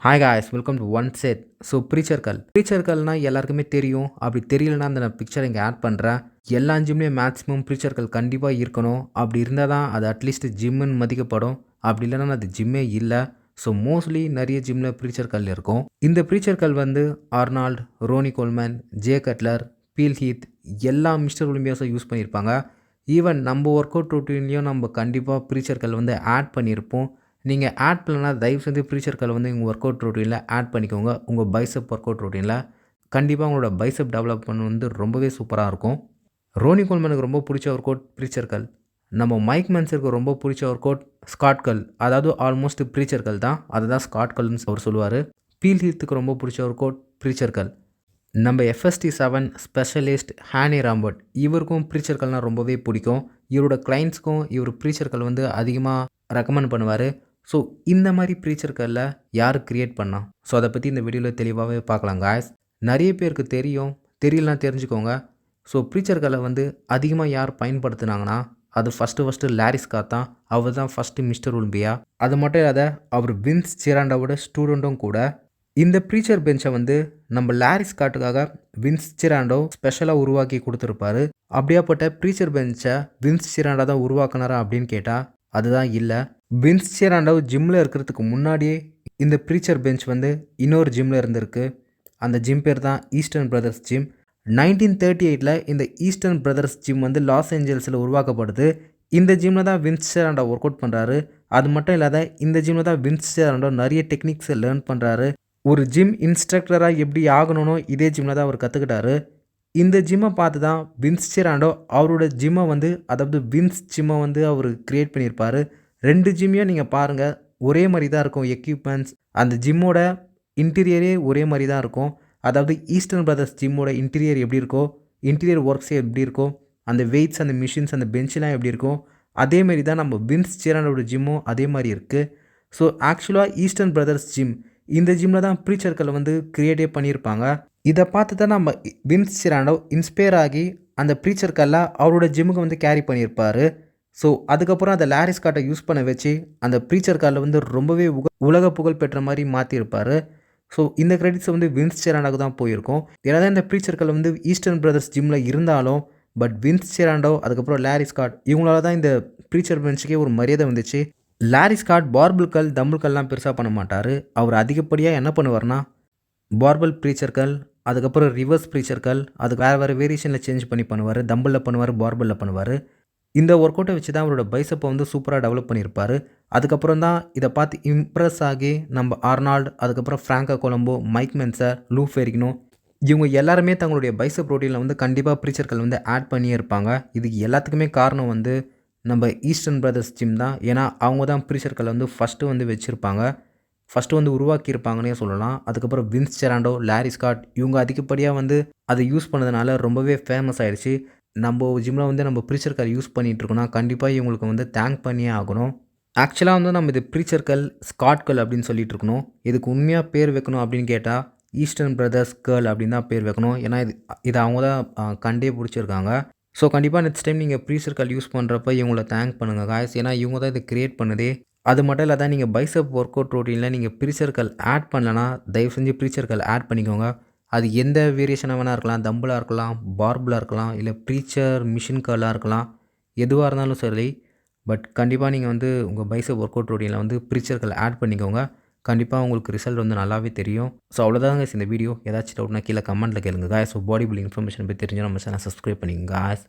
Hi guys welcome to one set. So ப்ரீச்சர் கல்னால் எல்லாருக்குமே தெரியும். அப்படி தெரியலனா அந்த நான் பிக்சர் இங்கே ஆட் பண்ணுறேன். எல்லா ஜிம்லேயும் மேக்ஸிமம் ப்ரீச்சர் கல் கண்டிப்பாக இருக்கணும். அப்படி இருந்தால் தான் அது அட்லீஸ்ட் ஜிம்முன்னு மதிக்கப்படும். அப்படி இல்லைனா அது ஜிம்மே இல்லை. ஸோ மோஸ்ட்லி நிறைய ஜிம்மில் ப்ரீச்சர் கல் இருக்கும். இந்த ப்ரீச்சர் கல் வந்து Arnold, Ronnie Coleman, Jay Cutler, Phil Heath எல்லா மிஸ்டர் ஒலிம்பியாஸும் யூஸ் பண்ணியிருப்பாங்க. ஈவன் நம்ம ஒர்க் அவுட் ரொட்டீன்லேயும் நம்ம கண்டிப்பாக ப்ரீச்சர் கல் வந்து ஆட் பண்ணியிருப்போம். நீங்கள் ஆட் பண்ணலனா தயவு செஞ்சு ப்ரீச்சர் கல் வந்து உங்கள் ஒர்க் அவுட் ரொட்டீனில் ஆட் பண்ணிக்கோங்க. உங்கள் பைசப் ஒர்க் அவுட் ரொட்டீனில் கண்டிப்பாக உங்களோட பைசப் டெவலப்மெண்ட் வந்து ரொம்பவே சூப்பராக இருக்கும். ரோனி கோல்மேனுக்கு ரொம்ப பிடிச்ச ஒர்க் அவுட் ப்ரீச்சர் கல். நம்ம மைக் மென்சருக்கு ரொம்ப பிடிச்ச ஒர்க் அவுட் ஸ்காட் கல். அதாவது ஆல்மோஸ்ட் ப்ரீச்சர் கல் தான். அதை தான் ஸ்காட் கல்னு அவர் சொல்லுவார். பீல் ஹீத்துக்கு ரொம்ப பிடிச்ச ஒர்க் அவுட் ப்ரீச்சர் கல். நம்ம FST7 ஸ்பெஷலிஸ்ட் ஹானி ராம்பர்ட் இவருக்கும் ப்ரீச்சர் கல்னால் ரொம்பவே பிடிக்கும். இவரோட கிளைண்ட்ஸ்க்கும் இவர் ப்ரீச்சர் கல் வந்து அதிகமாக ரெக்கமெண்ட் பண்ணுவார். ஸோ இந்த மாதிரி ப்ரீச்சர் கல்ல யார் க்ரியேட் பண்ணா? ஸோ அதை பற்றி இந்த வீடியோவில் தெளிவாகவே பார்க்கலாம் காய்ஸ். நிறைய பேருக்கு தெரியும், தெரியலனா தெரிஞ்சுக்கோங்க. ஸோ ப்ரீச்சர் கல்லை வந்து அதிகமாக யார் பயன்படுத்தினாங்கன்னா அது ஃபஸ்ட்டு லாரி ஸ்காட் தான். அவர் தான் ஃபஸ்ட்டு மிஸ்டர் ஒலிம்பியா. அது மட்டும் இல்லாத அவர் வின்ஸ் சிராண்டாவோட ஸ்டூடெண்ட்டும் கூட. இந்த ப்ரீச்சர் பெஞ்சை வந்து நம்ம லாரி ஸ்காட்டுக்காக வின்ஸ் சிராண்டோ ஸ்பெஷலாக உருவாக்கி கொடுத்துருப்பாரு. அப்படியாப்பட்ட ப்ரீச்சர் பெஞ்சை வின்ஸ் சிராண்டா தான் உருவாக்குனாரா அப்படின்னு கேட்டால் அதுதான் இல்லை. வின்ஸ் சிராண்டோ ஜிம்மில் இருக்கிறதுக்கு முன்னாடியே இந்த ப்ரீச்சர் பெஞ்ச் வந்து இன்னொரு ஜிம்மில் இருந்திருக்கு. அந்த ஜிம் பேர் தான் ஈஸ்டர்ன் பிரதர்ஸ் ஜிம். 1938 இந்த ஈஸ்டர்ன் பிரதர்ஸ் ஜிம் வந்து லாஸ் ஏஞ்சல்ஸில் உருவாக்கப்படுது. இந்த ஜிம்மில் தான் வின்ஸ் சிராண்டோ ஒர்க் அவுட் பண்ணுறாரு. அது மட்டும் இல்லாத இந்த ஜிம்மில் தான் வின்ஸ் சிராண்டோ நிறைய டெக்னிக்ஸை லேர்ன் பண்ணுறாரு. ஒரு ஜிம் இன்ஸ்ட்ரக்டராக எப்படி ஆகணும்னோ இதே ஜிம்மில் தான் அவர் கற்றுக்கிட்டாரு. இந்த ஜிம்மை பார்த்து தான் வின்ஸ் சிராண்டோ அவரோட ஜிம்மை வந்து அதாவது வின்ஸ் ஜிம்மை வந்து அவர் க்ரியேட் பண்ணியிருப்பார். 2 ஜிம்மையும் நீங்கள் பாருங்கள், ஒரே மாதிரி தான் இருக்கும் எக்யூப்மெண்ட்ஸ். அந்த ஜிம்மோட இன்டீரியரே ஒரே மாதிரி தான் இருக்கும். அதாவது ஈஸ்டர்ன் பிரதர்ஸ் ஜிம்மோட இன்டீரியர் எப்படி இருக்கோ, இன்டீரியர் ஒர்க்ஸே எப்படி இருக்கோ, அந்த வெயிட்ஸ், அந்த மிஷின்ஸ், அந்த பெஞ்செலாம் எப்படி இருக்கும், அதேமாரி தான் நம்ம வின்ஸ் சிராண்டோட ஜிம்மும் அதே மாதிரி இருக்குது. ஸோ ஆக்சுவலாக ஈஸ்டர்ன் பிரதர்ஸ் ஜிம் இந்த ஜிம்மில் தான் ப்ரீச்சர் கல்லை வந்து க்ரியேட்டே பண்ணியிருப்பாங்க. இதை பார்த்து தான் நம்ம வின்ஸ் சிராண்டோ இன்ஸ்பயர் ஆகி அந்த ப்ரீச்சர் கல்லை அவரோட ஜிம்முக்கு வந்து கேரி பண்ணியிருப்பார். ஸோ அதுக்கப்புறம் அந்த லாரி ஸ்காட்டை யூஸ் பண்ண வச்சு அந்த ப்ரீச்சர் கல்லை வந்து ரொம்பவே உலக புகழ் பெற்ற மாதிரி மாற்றிருப்பார். ஸோ இந்த கிரெடிட்ஸ் வந்து வின்ஸ் சிராண்டோக்கு தான் போயிருக்கும். ஏன்னா இந்த ப்ரீச்சர் கல் வந்து ஈஸ்டர்ன் பிரதர்ஸ் ஜிம்மில் இருந்தாலும் பட் வின்ஸ் சிராண்டோ அதுக்கப்புறம் லாரி ஸ்காட் இவங்களால தான் இந்த ப்ரீச்சர் பெஞ்சுக்கே ஒரு மரியாதை வந்துச்சு. லாரி ஸ்காட் பார்பிள் கல், தம்பிள் கல்லாம் பெருசாக பண்ண மாட்டார். அவர் அதிகப்படியாக என்ன பண்ணுவார்னா பார்பிள் ப்ரீச்சர் கல், அதுக்கப்புறம் ரிவர்ஸ் ப்ரீச்சர் கல், அதுக்கு வேறு வேரியேஷனில் சேஞ்ச் பண்ணி பண்ணுவார். தம்பிளில் பண்ணுவார், பார்பிளில் பண்ணுவார். இந்த ஒர்க் அவுட்டை வச்சு தான் அவரோட பைசப்பை வந்து சூப்பராக டெவலப் பண்ணியிருப்பார். அதுக்கப்புறம் தான் இதை பார்த்து இம்ப்ரெஸ் ஆகி நம்ம ஆர்னால்ட், அதுக்கப்புறம் ஃப்ராங்கோ கொலம்போ, மைக் மென்சர், லூ ஃபெரிக்னோ இவங்க எல்லாருமே தங்களுடைய பைசப் ப்ரோட்டீனில் வந்து கண்டிப்பாக ப்ரீச்சர் கல் வந்து ஆட் பண்ணியே இருப்பாங்க. இதுக்கு எல்லாத்துக்குமே காரணம் வந்து நம்ம ஈஸ்டர்ன் பிரதர்ஸ் ஜிம் தான். ஏன்னா அவங்க தான் ப்ரீச்சர் கல்லை வந்து ஃபஸ்ட்டு வந்து வச்சுருப்பாங்க, ஃபஸ்ட்டு வந்து உருவாக்கியிருப்பாங்கன்னே சொல்லலாம். அதுக்கப்புறம் வின்ஸ் சிராண்டோ, லாரி ஸ்காட் இவங்க அதிகப்படியாக வந்து அதை யூஸ் பண்ணதுனால ரொம்பவே ஃபேமஸ் ஆகிடுச்சு. நம்ம ஜிம்மில் வந்து நம்ம ப்ரீச்சர் கல் யூஸ் பண்ணிகிட்ருக்கோன்னா கண்டிப்பாக இவங்களுக்கு வந்து தேங்க் பண்ணியே ஆகணும். ஆக்சுவலாக வந்து நம்ம இது ப்ரீச்சர் கல், ஸ்காட் கல் அப்படின்னு சொல்லிட்டு இருக்கணும். இதுக்கு உண்மையாக பேர் வைக்கணும் அப்படின்னு கேட்டால் ஈஸ்டர்ன் பிரதர்ஸ் கர்ல் அப்படின்னு தான் பேர் வைக்கணும். ஏன்னா இது அவங்க தான் கண்டே பிடிச்சிருக்காங்க. ஸோ கண்டிப்பாக நெக்ஸ்ட் டைம் நீங்கள் ப்ரீச்சர் கல் யூஸ் பண்ணுறப்ப இவங்கள தேங்க் பண்ணுங்கள் காய்ஸ். ஏன்னா இவங்க தான் இதை க்ரியேட் பண்ணுதே. அது மட்டும் இல்லாத நீங்கள் பைசப் ஒர்க் அவுட் ரொட்டீனில் நீங்கள் ப்ரீச்சர் கல் ஆட் பண்ணலன்னா தயவு செஞ்சு ப்ரீச்சர் கல் ஆட் பண்ணிக்கோங்க. அது எந்த வேரியேஷனாக வேணால் இருக்கலாம், தம்பிளாக இருக்கலாம், பார்பிளாக இருக்கலாம், இல்லை ப்ரீச்சர் மிஷின் கல்லாக இருக்கலாம், எதுவாக இருந்தாலும் சரி. பட் கண்டிப்பாக நீங்கள் வந்து உங்கள் பைசப் ஒர்க் அவுட் ரொட்டீனில் வந்து ப்ரீச்சர் கல் ஆட் பண்ணிக்கோங்க. கண்டிப்பாக உங்களுக்கு ரிசல்ட் வந்து நல்லாவே தெரியும். ஸோ அவ்வளோதாங்க இந்த வீடியோ. ஏதாச்சும் டவுட்னா கீழே கமெண்ட்டில் கேளுங்க guys. So body building information பற்றி தெரிஞ்சால் நம்ம சேனல் சப்ஸ்கிரைப் பண்ணிக்கோங்க காய்ஸ்.